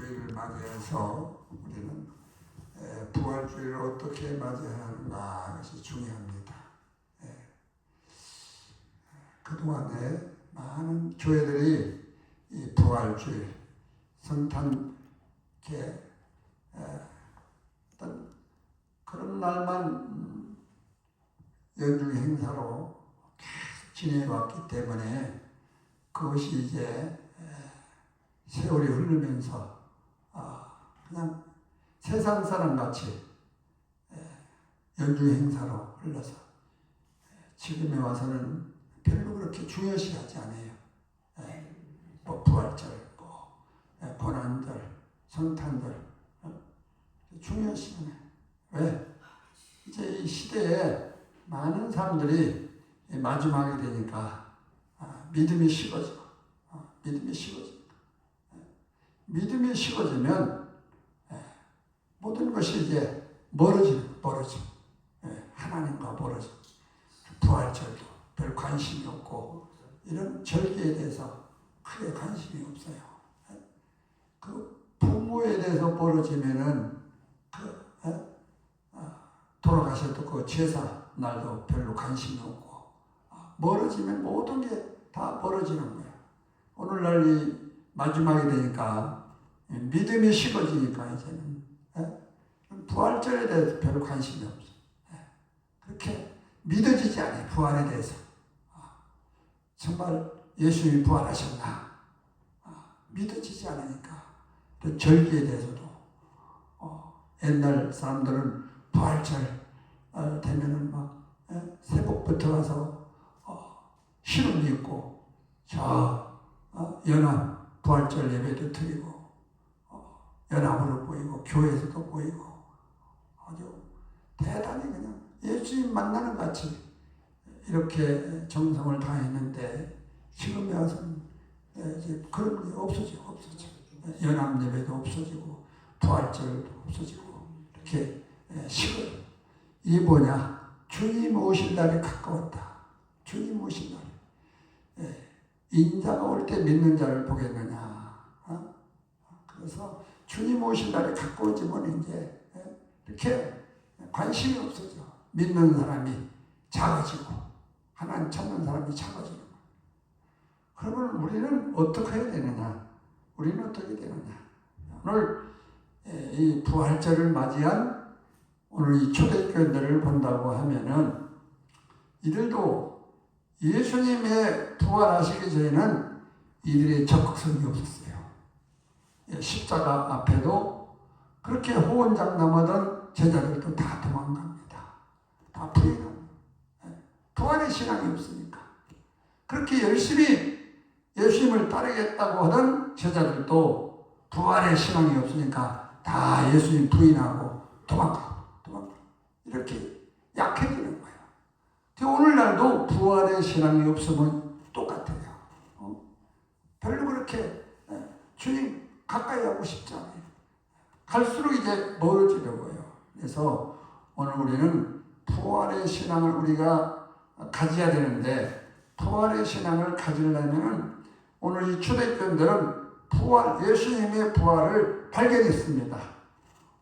부활주의를 맞이해서 우리는 부활주의를 어떻게 맞이하는가 것이 중요합니다. 그동안에 많은 교회들이 이 부활주의, 성탄계 어떤 그런 날만 연중 행사로 계속 지내왔기 때문에 그것이 이제 세월이 흐르면서 그냥 세상 사람 같이 연중 행사로 흘러서 지금에 와서는 별로 그렇게 중요시하지 않아요. 뭐 부활절, 뭐 고난절, 성탄절 중요시 않아요. 왜? 이제 이 시대에 많은 사람들이 마지막이 되니까 믿음이 식어지고 믿음이 식어지면 모든 것이 이제 멀어져. 하나님과 멀어져. 부활절도 별 관심이 없고 이런 절기에 대해서 크게 관심이 없어요. 그 부모에 대해서 멀어지면은 돌아가셔도 그 제사 날도 별로 관심이 없고 멀어지면 모든 게 다 멀어지는 거예요. 오늘날 이 마지막이 되니까 믿음이 식어지니까 이제는 부활절에 대해서 별 관심이 없어요. 그렇게 믿어지지 않아요. 부활에 대해서. 정말 예수님이 부활하셨나? 믿어지지 않으니까. 또 절기에 대해서도 옛날 사람들은 부활절 되면은 막 새벽부터 가서 신을 입고 연합 부활절 예배도 드리고 연합으로 보이고 교회에서도 보이고 아주 대단히 그냥 예수님 만나는 같이 이렇게 정성을 다했는데 지금에 와서는 이제 그런 게 없어져. 연합 예배도 없어지고 부활절도 없어지고 이렇게 식어요. 이게 뭐냐? 주님 오실 날이 가까웠다. 주님 오실 날. 인자가 올 때 믿는 자를 보겠느냐. 그래서 주님 오실 날이 가까워지면 이제 이렇게 관심이 없어져. 믿는 사람이 작아지고 하나님 찾는 사람이 작아지는 거예요. 그러면 우리는 어떻게 해야 되느냐? 우리는 어떻게 되느냐? 오늘 이 부활절을 맞이한 오늘 이 초대교회들을 본다고 하면은 이들도 예수님의 부활하시기 전에는 이들의 적극성이 없었어요. 십자가 앞에도 그렇게 호언장담하던 제자들도 다 도망갑니다. 다 부인합니다. 부활의 신앙이 없으니까. 그렇게 열심히 예수님을 따르겠다고 하던 제자들도 부활의 신앙이 없으니까 다 예수님 부인하고 도망가고 이렇게 약해지는 거예요. 오늘날도 부활의 신앙이 없으면 똑같아요. 별로 그렇게 주님 가까이 하고 싶지 않아요. 갈수록 이제 멀어지려고요. 그래서 오늘 우리는 부활의 신앙을 우리가 가져야 되는데 부활의 신앙을 가지려면 오늘 이 초대교인들은 예수님의 부활을 발견했습니다.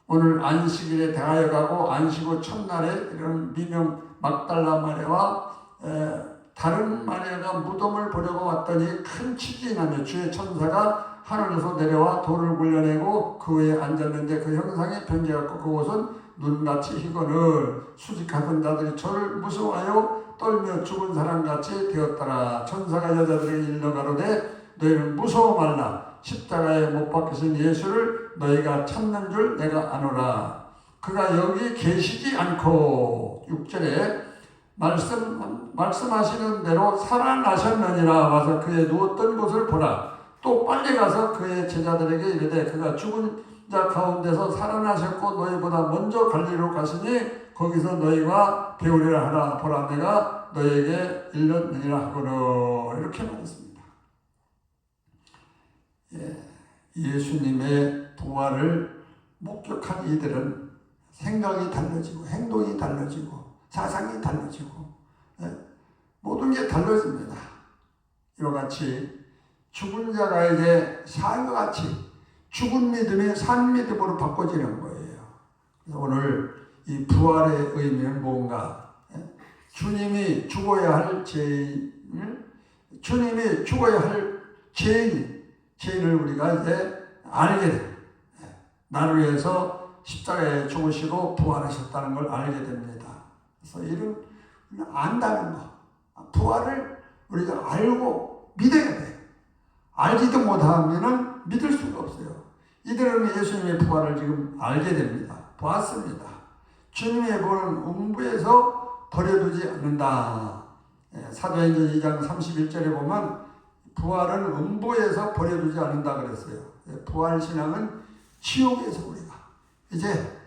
오늘 안식일에 대하여 가고 안식 후 첫날에 이런 미명 막달라 마리아와 다른 마리아가 무덤을 보려고 왔더니 큰 치진이 나며 주의 천사가 하늘에서 내려와 돌을 굴려내고 그 위에 앉았는데 그 형상이 변개같고 그곳은 눈같이 희거늘 수직하던 자들이 저를 무서워하여 떨며 죽은 사람같이 되었더라. 천사가 여자들에게 일러 가로되 너희는 무서워 말라. 십자가에 못 박히신 예수를 너희가 찾는 줄 내가 아노라. 그가 여기 계시지 않고 6절에 말씀하시는 대로 살아나셨느니라. 와서 그의 누웠던 곳을 보라. 또 빨리 가서 그의 제자들에게 이르되 그가 죽은 자 가운데서 살아나셨고 너희보다 먼저 갈릴리로 가시니 거기서 너희가 배우리라 하라. 보라 내가 너희에게 일렀느니라 하거늘. 이렇게 말했습니다. 예수님의 부활을 목격한 이들은 생각이 달라지고 행동이 달라지고 사상이 달라지고 모든 게 달라집니다. 이와 같이 죽은 자가 이제 산 것 같이 죽은 믿음이 산 믿음으로 바꿔지는 거예요. 그래서 오늘 이 부활의 의미는 뭔가? 주님이 죽어야 할 죄인을, 주님이 죽어야 할 죄인을 우리가 이제 알게 돼요. 나를 위해서 십자가에 죽으시고 부활하셨다는 걸 알게 됩니다. 그래서 이런 안다는 거, 부활을 우리가 알고 믿어야 돼요. 알지도 못하면 믿을 수가 없어요. 이들은 예수님의 부활을 지금 알게 됩니다. 보았습니다. 주님의 부활은 음부에서 버려두지 않는다. 사도행전 2장 31절에 보면 부활은 음부에서 버려두지 않는다 그랬어요. 부활신앙은 지옥에서 우리가 이제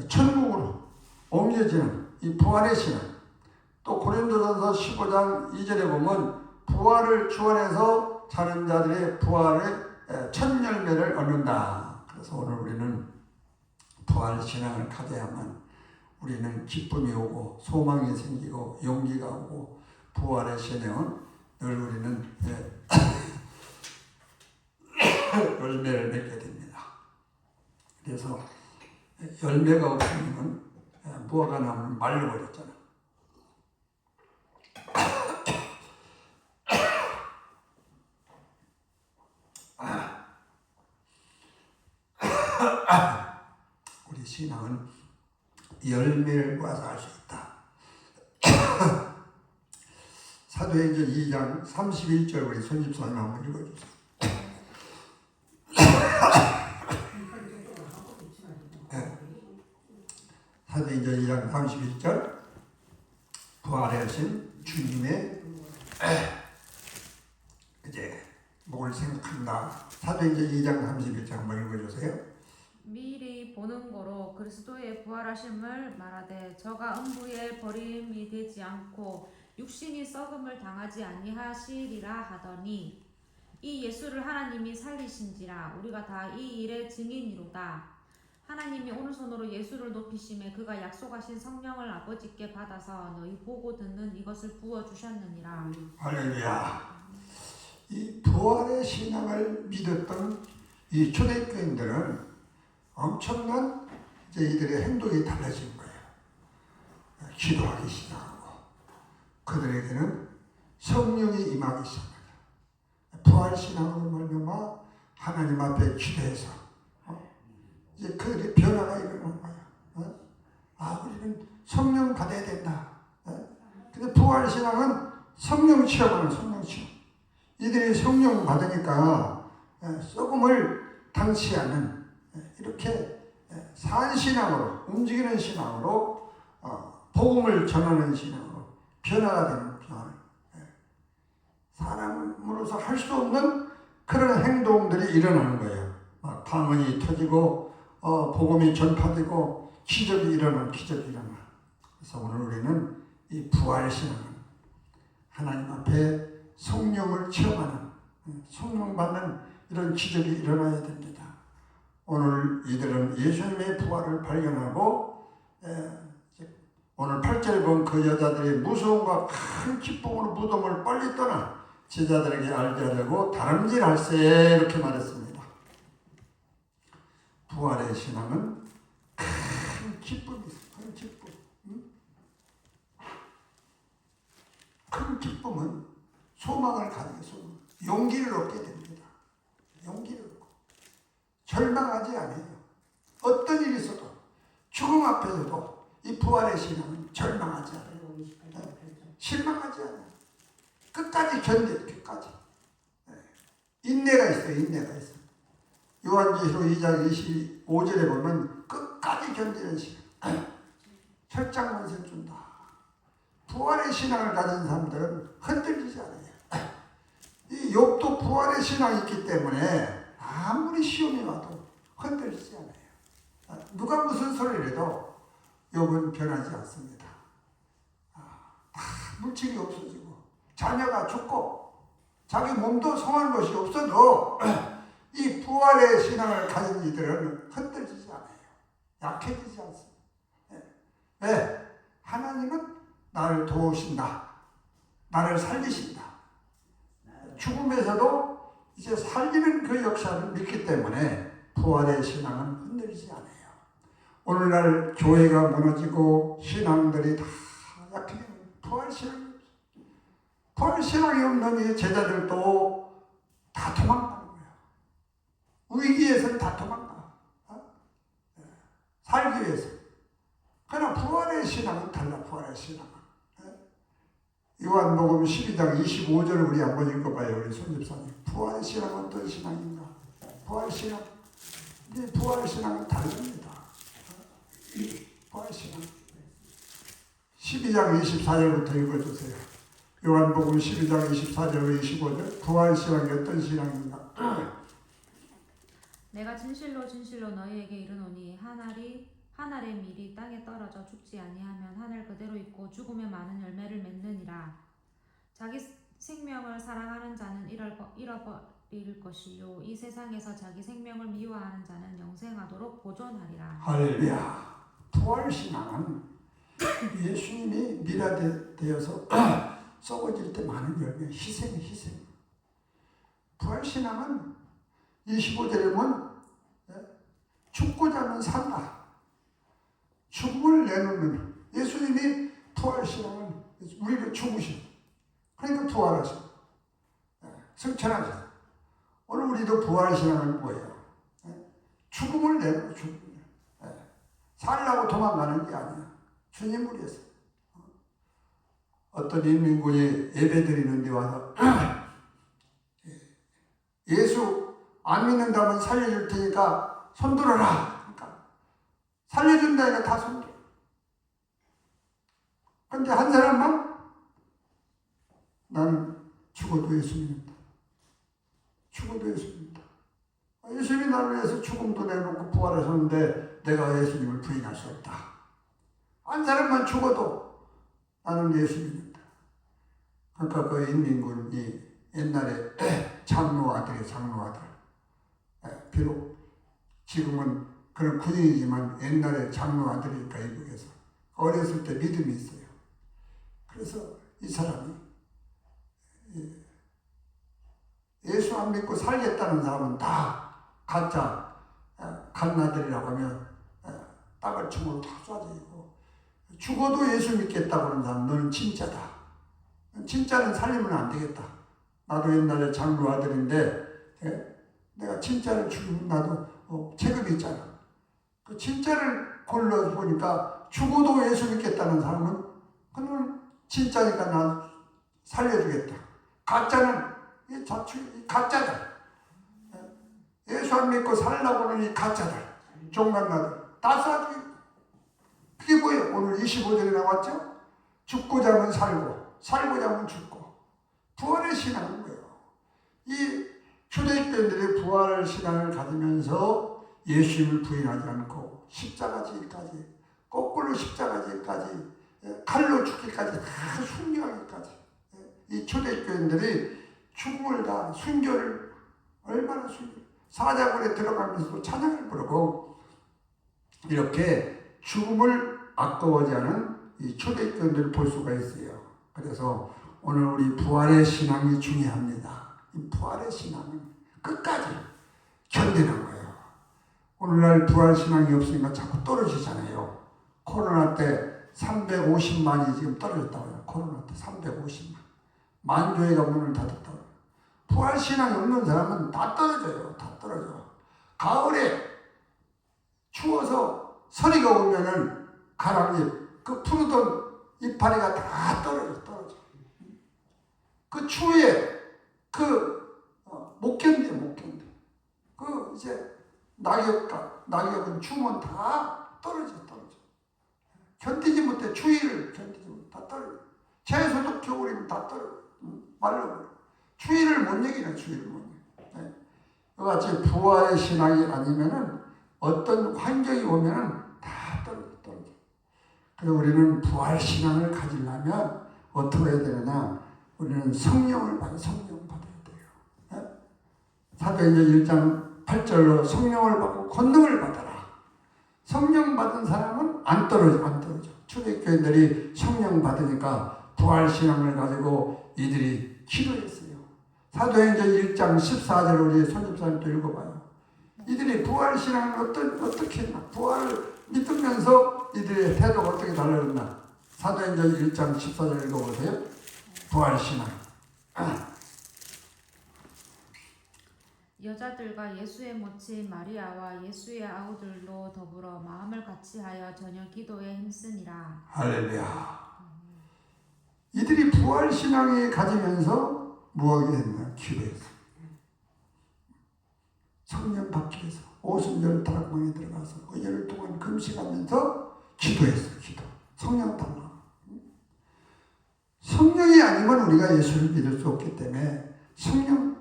천국으로 옮겨지는 이 부활의 신앙. 또 고린도전서 15장 2절에 보면 부활을 주관해서 사는 자들의 부활의 첫 열매를 얻는다. 그래서 오늘 우리는 부활 신앙을 가져야만 우리는 기쁨이 오고 소망이 생기고 용기가 오고 부활의 신앙은 늘 우리는 열매를 맺게 됩니다. 그래서 열매가 없으면 무화과 나무는 말려버렸잖아. 우리 신앙은 열매를 모아서 알 수 있다. 사도행전 2장 31절 우리 손집사님 한번 읽어주세요. 사도행전 2장 31절 부활하신 주님의 이제 뭘 생각한다. 사도행전 2장 31절 한번 읽어주세요. 미리 보는 거로 그리스도의 부활하심을 말하되 저가 음부에 버림이 되지 않고 육신이 썩음을 당하지 아니하시리라 하더니 이 예수를 하나님이 살리신지라 우리가 다 이 일의 증인이로다. 하나님이 오른손으로 예수를 높이심에 그가 약속하신 성령을 아버지께 받아서 너희 보고 듣는 이것을 부어주셨느니라. 할렐루야. 이 부활의 신앙을 믿었던 이 초대교인들은 엄청난 이제 이들의 행동이 달라진 거예요. 기도하기 시작하고 그들에게는 성령이 임하기 시작합니다. 부활 신앙으로 말미암아 하나님 앞에 기도해서 이제 그들의 변화가 일어난 거예요. 우리는 성령 받아야 된다. 근데 부활 신앙은 성령 취하고는 성령 취업. 이들이 성령 받으니까 썩음을 당치 않는 이렇게 산 신앙으로 움직이는 신앙으로 복음을 전하는 신앙으로 변화가 되는 변화. 사람으로서 할 수 없는 그런 행동들이 일어나는 거예요. 막 방언이 터지고 복음이 전파되고 기적이 일어나. 그래서 오늘 우리는 이 부활 신앙은 하나님 앞에 성령을 체험하는 성령 받는 이런 기적이 일어나야 됩니다. 오늘 이들은 예수님의 부활을 발견하고 오늘 8절에 본 그 여자들이 무서움과 큰 기쁨으로 무덤을 빨리 떠나 제자들에게 알게 하려고 다름질할세 이렇게 말했습니다. 부활의 신앙은 큰 기쁨이 있어요. 큰 기쁨. 큰 기쁨은 소망을 가지게 소망. 용기를 얻게 됩니다. 용기를 얻고 절망하지 않아요. 어떤 일이 있어도 죽음 앞에서도 이 부활의 신앙은 절망하지 않아요. 실망하지 않아요. 끝까지 견뎌요. 끝까지. 인내가 있어요. 인내가 있어요. 요한계시록 2장 25절에 보면 끝까지 견디는 시간. 철장만세 준다. 부활의 신앙을 가진 사람들은 흔들리지 않아요. 이 욥도 부활의 신앙이 있기 때문에 아무리 시험이 와도 흔들리지 않아요. 누가 무슨 소리를 해도 욥은 변하지 않습니다. 물질이 없어지고 자녀가 죽고 자기 몸도 성한 것이 없어도 이 부활의 신앙을 가진 이들은 흔들리지 않아요. 약해지지 않습니다. 왜? 하나님은 나를 도우신다. 나를 살리신다. 죽음에서도 이제 살리는 그 역사를 믿기 때문에 부활의 신앙은 흔들리지 않아요. 오늘날 교회가 무너지고 신앙들이 다 약해지는 부활신앙이 없는 이 제자들도 다 도망가는 거예요. 위기에서는 다 도망가. 살기 위해서. 그러나 부활의 신앙은 달라. 부활의 신앙은. 요한복음 12장 25절을 우리 한번 읽어봐요. 우리 손집사님. 부활의 신앙은 어떤 신앙인가? 부활의 신앙. 이 부활의 신앙은 다릅니다. 부활의 신앙. 12장 24절부터 읽어주세요. 요한복음 12장 24절 25절. 부활의 신앙이 어떤 신앙인가? 내가 진실로 진실로 너희에게 이르노니 한 알의 밀이 땅에 떨어져 죽지 아니하면 하늘 그대로 있고 죽음에 많은 열매를 맺느니라. 자기 생명을 사랑하는 자는 잃어버릴 것이요 이 세상에서 자기 생명을 미워하는 자는 영생하도록 보존하리라. 할렐루야. 부활신앙은 예수님이 미라되어서 썩어질 때 많은 열매, 희생. 부활신앙은 25절에 보면 죽고자 하면 산다. 죽음을 내놓는 예수님이 부활신앙은 우리를 죽으신, 그러니까 부활하신, 승천하신. 오늘 우리도 부활신앙은 뭐예요? 죽음을 내놓고 죽음을. 살라고 도망가는 게 아니야. 주님을 위해서. 어떤 인민군이 예배드리는 데 와서 예수 안 믿는다면 살려줄 테니까 손들어라. 그러니까 살려준다니까 다 손들어. 근데 한 사람만 나는 죽어도 예수 믿는다. 죽어도 예수 믿는다. 예수님이 나를 위해서 죽음도 내놓고 부활하셨는데 내가 예수님을 부인할 수 없다. 한 사람만 죽어도 나는 예수 믿는다. 그러니까 그 인민군이 옛날에 장로 아들. 비록 지금은 그런 군인이지만 옛날에 장로 아들이니까 이북에서 어렸을 때 믿음이 있어요. 그래서 이 사람이 예수 안 믿고 살겠다는 사람은 다 가짜 갓나들이라고 하면 땅을 총으로 다 쏴지고, 죽어도 예수 믿겠다고 하는 사람 너는 진짜다. 진짜는 살리면 안 되겠다. 나도 옛날에 장로 아들인데 내가 진짜를 죽이면 나도 책임이 있잖아. 그 진짜를 골라보니까 죽어도 예수 믿겠다는 사람은 그는 진짜니까 나 살려주겠다. 가짜는 가짜다. 예수 안 믿고 살려고 하는 이 가짜들, 종간나들 다 쏴주겠다. 그게 뭐예요? 오늘 25절에 나왔죠? 죽고자 하면 살고자 하면 죽고. 부활의 신앙은 뭐예요? 이 초대교인들이 부활의 신앙을 가지면서 예수님을 부인하지 않고 십자가 지기까지, 거꾸로 십자가 지기까지, 칼로 죽기까지 다 순교하기까지, 이 초대교인들이 죽음을 다 순교를 얼마나 사자굴에 들어가면서도 찬양을 부르고 이렇게 죽음을 아까워하지 않은 이 초대교인들을 볼 수가 있어요. 그래서 오늘 우리 부활의 신앙이 중요합니다. 이 부활의 신앙은 끝까지 견디는 거예요. 오늘날 부활 신앙이 없으니까 자꾸 떨어지잖아요. 코로나 때 350만이 지금 떨어졌다고요. 코로나 때 350만. 만교회가 문을 닫았다고요. 부활 신앙이 없는 사람은 다 떨어져요. 다 떨어져. 가을에 추워서 서리가 오면은 가랑잎, 그 푸르던 이파리가 다 떨어져. 그 추위에 못 견뎌. 그 이제 낙엽은 추우면 다 떨어져. 견디지 못해. 추위를 견디지 못해. 다 떨어져. 채소도 겨울이면 다 떨어져. 말라버려. 추위를 못 이기네. 이같이 부활의 신앙이 아니면은 어떤 환경이 오면은 다 떨어져. 그래서 우리는 부활 신앙을 가지려면 어떻게 해야 되느냐? 우리는 성령을 받아야 돼요. 사도행전 1장 8절로 성령을 받고 권능을 받아라. 성령 받은 사람은 안 떨어져. 초대교인들이 성령 받으니까 부활 신앙을 가지고 이들이 기도했어요. 사도행전 1장 14절 우리 손집사님도 읽어봐요. 이들이 부활신앙을 어떻게 했나? 부활을 믿으면서 이들의 태도가 어떻게 달라졌나? 사도행전 1장 14절 읽어보세요. 부활신앙. 여자들과 예수의 모친 마리아와 예수의 아우들로 더불어 마음을 같이하여 저녁 기도에 힘쓰니라. 할렐루야. 이들이 부활신앙에 가지면서 뭐하게 했나? 기도했어. 성령 받기 위해서 오순절 다락방에 들어가서 의열을 동안 금식하면서 기도했어. 기도. 성령 달라. 성령이 아니면 우리가 예수를 믿을 수 없기 때문에 성령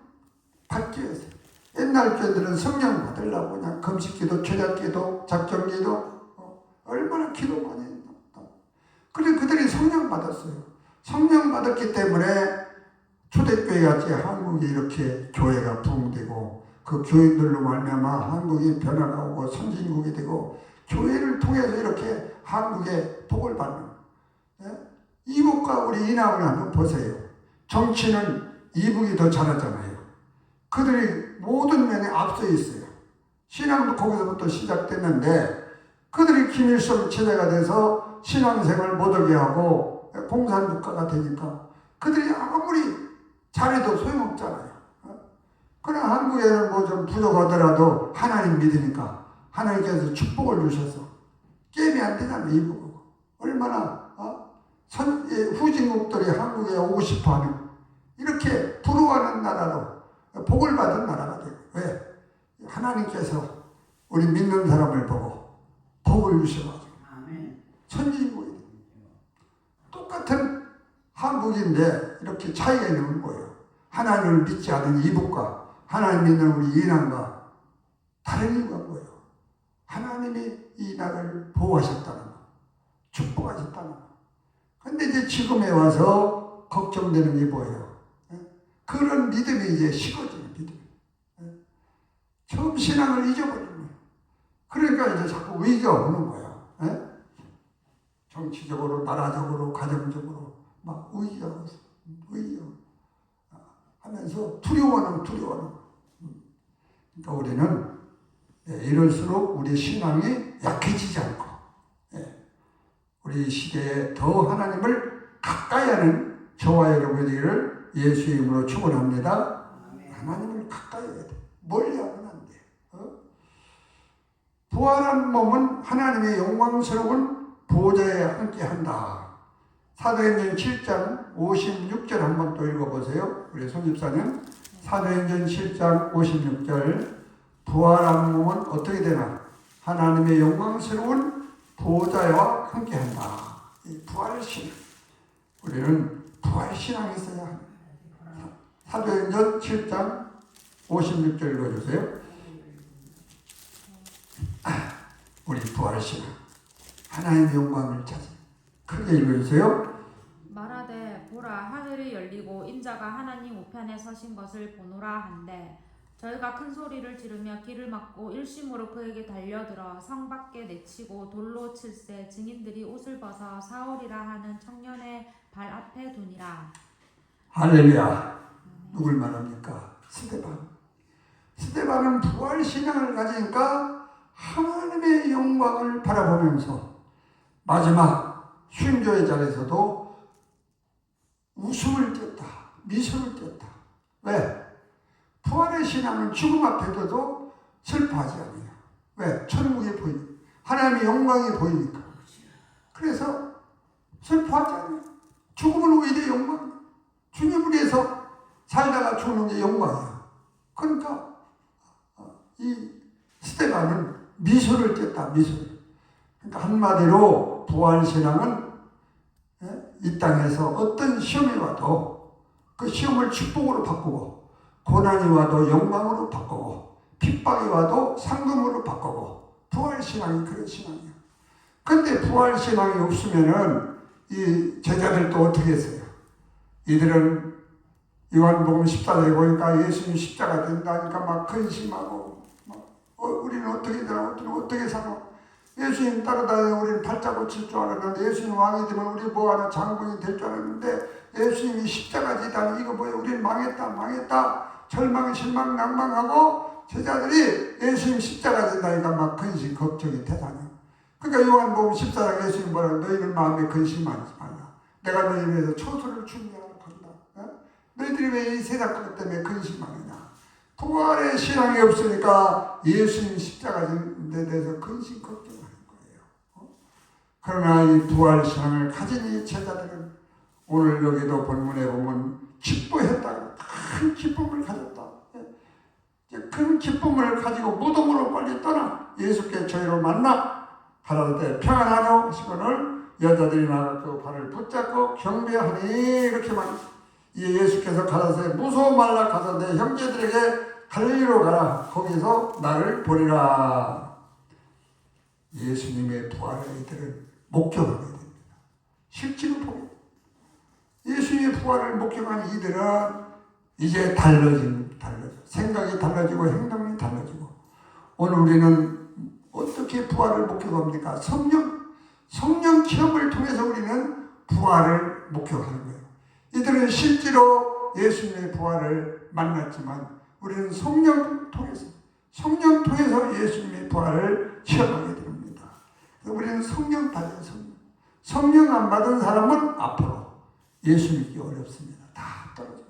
받기 위해서. 옛날 교회들은 성령 받으려고 그냥 금식기도, 초약기도, 작정기도 얼마나 기도 많이 했나. 그래 그들이 성령 받았어요. 성령 받았기 때문에 초대교회 같이 한국이 이렇게 교회가 부흥되고 그 교인들로 말미암아 한국이 변화가 오고 선진국이 되고 교회를 통해서 이렇게 한국에 복을 받는. 이북과 우리 이남을 한번 보세요. 정치는 이북이 더 잘하잖아요. 그들이 모든 면에 앞서 있어요. 신앙도 거기서부터 시작됐는데 그들이 김일성 체제가 돼서 신앙생활 못하게 하고 공산국가가 되니까 그들이 아무리 잘해도 소용없잖아요. 그러나 한국에는 뭐 좀 부족하더라도 하나님 믿으니까 하나님께서 축복을 주셔서 게임이 안 되잖아요. 이북하고. 얼마나 후진국들이 한국에 오고 싶어하는 이렇게 부러워하는 나라로 복을 받은 나라가 되고. 왜? 하나님께서 우리 믿는 사람을 보고 복을 주셔가지고 선진국이 똑같은 한국인데 이렇게 차이가 있는 거예요. 하나님을 믿지 않은 이북과 하나님 믿는 우리 이남과 다른 이유가 뭐예요? 하나님이 이 나라를 보호하셨다는 거, 축복하셨다는 거. 근데 이제 지금에 와서 걱정되는 게 뭐예요? 그런 믿음이 이제 식어지는 믿음. 처음 신앙을 잊어버리는 거예요. 그러니까 이제 자꾸 위기가 오는 거예요. 정치적으로, 나라적으로, 가정적으로 막 위기가 오서 위기가 하면서 두려워하는. 그러니까 우리는 이럴수록 우리 신앙이 약해지지 않고 우리 시대에 더 하나님을 가까이 하는 저와 여러분이 되기를 예수의 이름으로 축원합니다. 하나님을 가까이 해야 돼. 멀리 하면 안 돼. 부활한 몸은 하나님의 영광스러운 보좌에 함께한다. 사도행전 7장 56절 한번 또 읽어보세요. 우리 손집사님. 사도행전 7장 56절. 부활한 몸은 어떻게 되나? 하나님의 영광스러운 보좌와 함께한다. 이 부활신앙. 우리는 부활신앙이 있어야 합니다. 사도행전 7장 56절 읽어주세요. 우리 부활신앙. 하나님의 영광을 찾아. 크게 읽어주세요. 말하되 보라 하늘이 열리고 인자가 하나님 우편에 서신 것을 보노라 한데 저희가 큰 소리를 지르며 길을 막고 일심으로 그에게 달려들어 성 밖에 내치고 돌로 칠세 증인들이 옷을 벗어 사울이라 하는 청년의 발 앞에 두니라. 할렐루야. 누굴 말합니까? 스데반. 스데반은 부활신앙을 가지니까 하나님의 영광을 바라보면서 마지막 순교의 자리에서도 웃음을 띄었다. 미소를 띄었다. 왜? 부활의 신앙은 죽음 앞에서도 슬퍼하지 않아요. 왜? 천국이 보이니까. 하나님의 영광이 보이니까. 그래서 슬퍼하지 않아요. 죽음은 오히려 영광이에요. 주님을 위해서 살다가 죽는 게 영광이에요. 그러니까 이 스데반은 미소를 띄었다. 미소를. 그러니까 한마디로 부활신앙은 이 땅에서 어떤 시험이 와도 그 시험을 축복으로 바꾸고 고난이 와도 영광으로 바꾸고 핍박이 와도 상금으로 바꾸고 부활신앙이 그런 신앙이에요. 근데 부활신앙이 없으면은 이 제자들도 어떻게 했어요? 이들은 요한복음 14장에 보니까 예수님 십자가 된다니까 막 근심하고 우리는 어떻게 되나 어떻게 사나 예수님 따라다니면 우리는 발자국 칠 줄 알았는데 예수님 왕이 되면 우리 뭐하나 장군이 될 줄 알았는데 예수님이 십자가 지다니 이거 뭐야 우리는 망했다 절망, 실망, 낭망하고 제자들이 예수님 십자가 진다니까 막 근심, 걱정이 대단해요. 그러니까 요한복음 14장 예수님 뭐라고 너희는 마음에 근심하지 말라. 내가 너희 위해서 초소를 준비하러 간다. 너희들이 왜 이 세상 것 때문에 근심하느냐. 부활의 신앙이 없으니까 예수님 십자가 진데 대해서 근심, 걱정하는 거예요. 그러나 이 부활 신앙을 가진 이 제자들은 오늘 여기도 본문에 보면 기뻐했다. 큰 기쁨을 가졌다. 큰 기쁨을 가지고 무덤으로 빨리 떠나 예수께 저희로 만나 가라사대 평안하노 시간을 여자들이 나가서 발을 붙잡고 경배하니 이렇게만 예수께서 가라사대 무서워 말라 가서 내 형제들에게 갈릴리로 가라 거기서 나를 보리라. 예수님의 부활을 이들은 목격하게 됩니다. 실제로 보게. 예수님의 부활을 목격한 이들은 이제 달라져. 생각이 달라지고 행동이 달라지고. 오늘 우리는 어떻게 부활을 목격합니까? 성령 체험을 통해서 우리는 부활을 목격하는 거예요. 이들은 실제로 예수님의 부활을 만났지만 우리는 성령 통해서 예수님의 부활을 체험하게 됩니다. 우리는 성령 받아요. 성령 안 받은 사람은 앞으로 예수 믿기 어렵습니다. 다 떨어져요.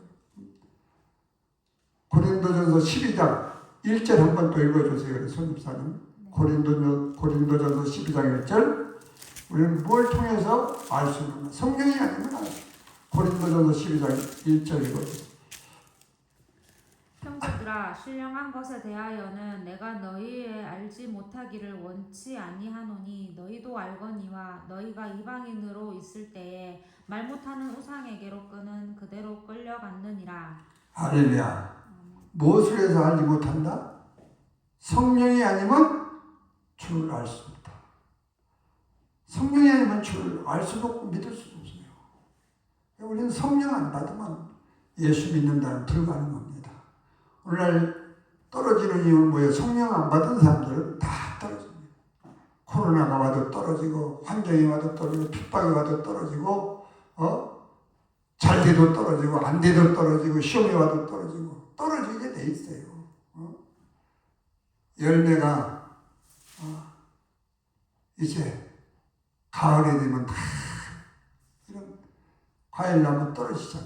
고린도전서 12장 1절 한번 또 읽어주세요. 손집사님. 고린도전서 12장 1절. 우리는 뭘 통해서 알 수 있는가? 성령이 아니면 알 수. 고린도전서 12장 1절 읽어주세요. 형제들아 신령한 것에 대하여는 내가 너희의 알지 못하기를 원치 아니하노니 너희도 알거니와 너희가 이방인으로 있을 때에 말 못하는 우상에게로 끄는 그대로 끌려갔느니라. 할렐루야. 무엇을 해서 알지 못한다? 성령이 아니면 주를 알 수 없다. 성령이 아니면 주를 알 수도 없고 믿을 수도 없어요. 우리는 성령 안 받으면 예수 믿는다는 불가능합니다. 오늘날 떨어지는 이유는 뭐예요? 성령 안 받은 사람들은 다 떨어집니다. 코로나가 와도 떨어지고 환경이 와도 떨어지고 핍박이 와도 떨어지고 잘 돼도 떨어지고 안 돼도 떨어지고 시험이 와도 떨어지고 떨어지게 돼 있어요. 열매가 이제 가을이 되면 다 이런 과일나무 떨어져.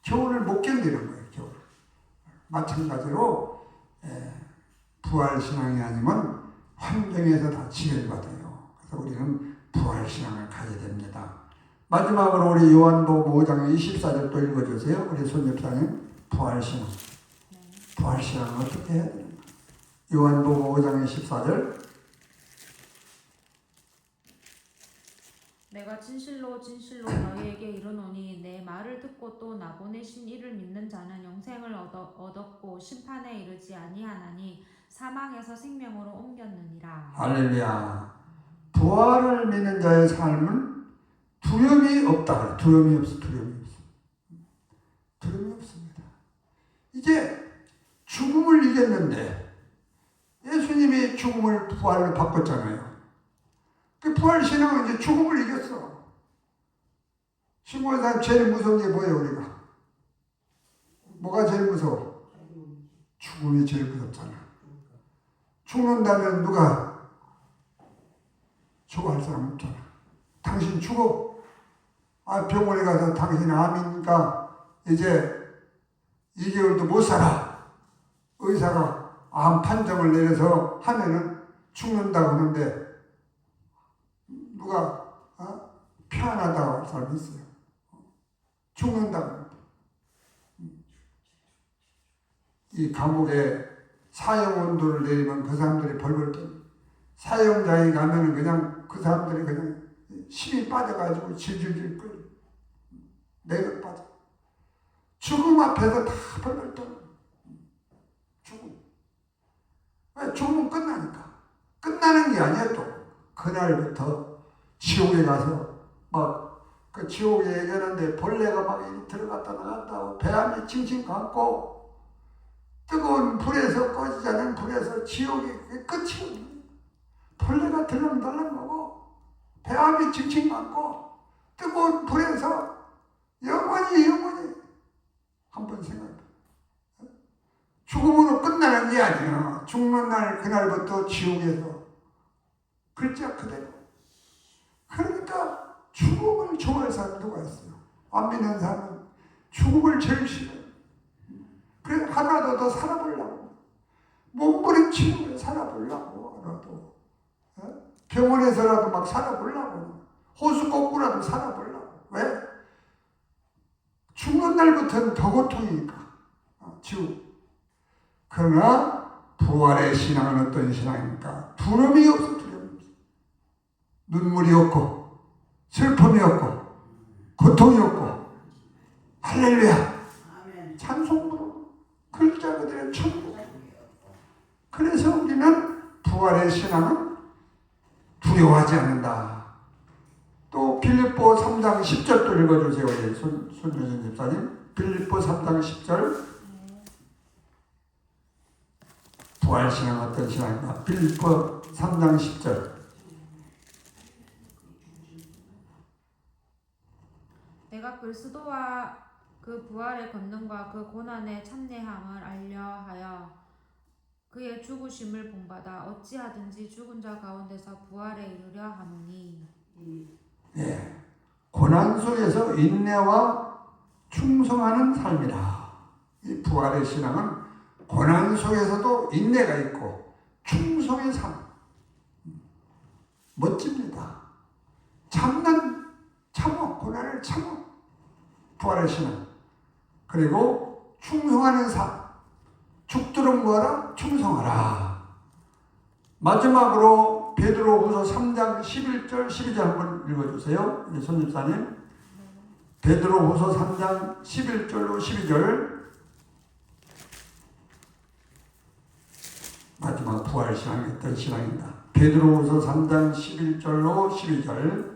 겨울을 못 견디는 거예요. 겨울. 마찬가지로 부활신앙이 아니면 환경에서 다 지배받아요. 그래서 우리는 부활신앙을 가져야 됩니다. 마지막으로 우리 요한복음 5장 24절 또 읽어주세요. 우리 손집사님. 부활신앙. 부활신앙은 어떻게 해야 되는가? 요한복음 5장 24절. 내가 진실로 너희에게 이르노니 내 말을 듣고 또 나 보내신 이를 믿는 자는 영생을 얻었고 심판에 이르지 아니하나니 사망에서 생명으로 옮겼느니라. 할렐루야. 부활을 믿는 자의 삶은 두려움이 없다. 두려움이 없습니다. 이제 죽음을 이겼는데 예수님이 죽음을 부활로 바꿨잖아요. 그 부활신앙은 이제 죽음을 이겼어. 신고한 사람 제일 무서운 게 뭐예요, 우리가? 뭐가 제일 무서워? 죽음이 제일 무섭잖아. 죽는다면 누가 죽어할 사람 없잖아. 당신 죽어. 병원에 가서 당신 암이니까 이제 2개월도 못 살아. 의사가 암 판정을 내려서 하면은 죽는다고 하는데 누가 편하다고 할 사람이 있어요. 죽는다고. 이 감옥에 사형온도를 내리면 그 사람들이 벌벌 떠요. 사형장에 가면은 그냥 그 사람들이 그냥 힘이 빠져가지고 질질질 끓여. 내가 빠져. 죽음 앞에서 다 벌벌 떠요. 죽음. 왜? 죽음은 끝나니까. 끝나는 게 아니야 또. 그날부터 지옥에 가서 막 그 지옥에 얘기하는데 벌레가 막 들어갔다 나갔다 배암이 칭칭 감고 뜨거운 불에서 꺼지지 않은 불에서 지옥이 끝이 없는 벌레가 들락달락 오고 배암이 칭칭 감고 뜨거운 불에서 영원히 한번 생각해. 게 아니야. 죽는 날 그날부터 지옥에서 글자 그대로. 그러니까 죽음을 좋아할 사람 누가 있어요? 안 믿는 사람은 죽음을 제일 싫어요. 그래서 하나도 더 살아보려고 몸부림치고 살아보려고 하나도 병원에서라도 막 살아보려고 호수 꺾고라도 살아보려고. 왜? 죽는 날부터는 더 고통이니까. 지옥. 그러나 부활의 신앙은 어떤 신앙입니까? 두려움이 없어. 두려움이 없어. 눈물이 없고 슬픔이 없고 고통이 없고 할렐루야 찬송으로 글자 그대로 천국. 그래서 우리는 부활의 신앙은 두려워하지 않는다. 또 빌립보 3장 10절도 읽어주세요. 손유진 집사님. 빌립보 3장 10절. 부활신앙 어떤 신앙인가? 빌립보 3장 10절. 내가 그리스도와 그 부활의 권능과 그 고난의 참내함을 알려하여 그의 죽으심을 본받아 어찌하든지 죽은 자 가운데서 부활에 이르려 하노니. 예, 고난 속에서 인내와 충성하는 삶이라. 이 부활의 신앙은 고난 속에서도 인내가 있고 충성의 삶. 멋집니다. 참어, 고난을 참어. 부활의 신앙. 그리고 충성하는 삶. 죽도록 뭐하라? 충성하라. 마지막으로 베드로후서 3장 11절 12절 한번 읽어주세요. 손집사님. 베드로후서 3장 11절로 12절. 마지막 부활신앙이 어떤 신앙입니다. 베드로후서 3장 11절로 12절.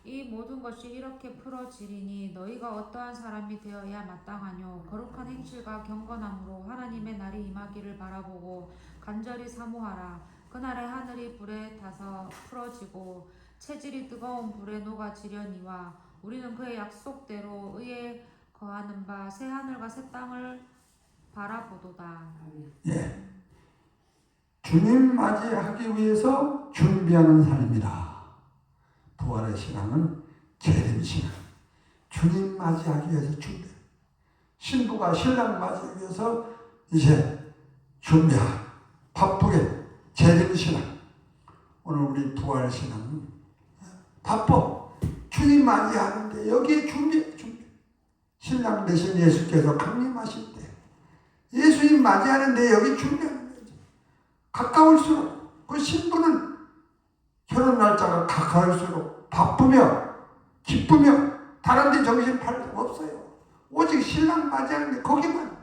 이 모든 것이 이렇게 풀어지리니 너희가 어떠한 사람이 되어야 마땅하뇨. 거룩한 행실과 경건함으로 하나님의 날이 임하기를 바라보고 간절히 사모하라. 그날에 하늘이 불에 타서 풀어지고 체질이 뜨거운 불에 녹아지려니와 우리는 그의 약속대로 의에 거하는 바 새 하늘과 새 땅을 바라보도다. 예, 주님 맞이하기 위해서 준비하는 삶이다. 부활의 신앙은 재림신앙. 주님 맞이하기 위해서 준비. 신부가 신랑 맞이하기 위해서 이제 준비하. 바쁘게 재림신앙. 오늘 우리 부활신앙은 바빠. 주님 맞이하는데 여기에 준비. 신랑 대신 예수께서 강림하실 때 예수님 맞이하는데 여기 준비하는 거죠. 가까울수록 그 신부는 결혼 날짜가 가까울수록 바쁘며 기쁘며 다른 데 정신 팔 수 없어요. 오직 신랑 맞이하는데 거기만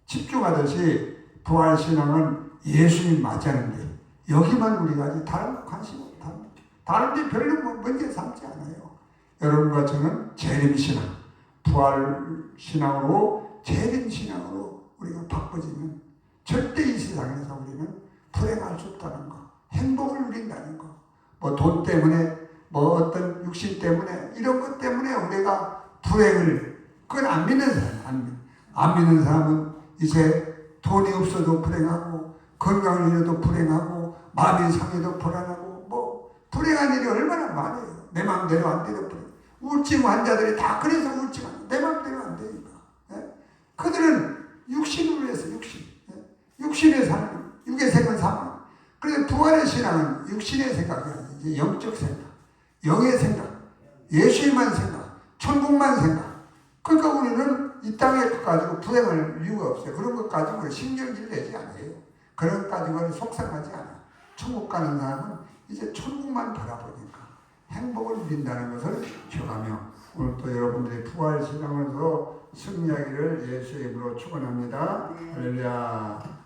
집중하듯이 부활신앙은 예수님 맞이하는데 여기만 우리가 아직 다른 거 관심 없답니다. 다른 데 별로 문제 삼지 않아요. 여러분과 저는 재림신앙, 부활신앙으로 재림신앙으로 우리가 바꿔지면 절대 이 세상에서 우리는 불행할 수 없다는 거, 행복을 누린다는 거, 뭐 돈 때문에, 뭐 어떤 육신 때문에, 이런 것 때문에 우리가 불행을, 그건 안 믿는 사람, 안 믿는 사람은 이제 돈이 없어도 불행하고, 건강을 잃어도 불행하고, 마음이 상해도 불안하고, 뭐, 불행한 일이 얼마나 많아요. 내 마음대로 안 되는 불행. 우울증 환자들이 다 그래서 우울증, 내 마음대로 안 되니까. 예? 그들은 육신으로 해서 육신. 예? 육신의 삶, 육의 생은 사망. 그런데 부활의 신앙은 육신의 생각이 아니에요. 이제 영적 생각, 영의 생각, 예수님만 생각, 천국만 생각. 그러니까 우리는 이 땅에 것 가지고 불행할 이유가 없어요. 그런 것 가지고 신경질 내지 않아요. 그런 것 가지고는 속상하지 않아요. 천국 가는 사람은 이제 천국만 바라보니까 행복을 누린다는 것을 기억하며 오늘 또 여러분들이 부활 신앙으로 승리하기를 예수의 이름으로 축원합니다. 할렐루야.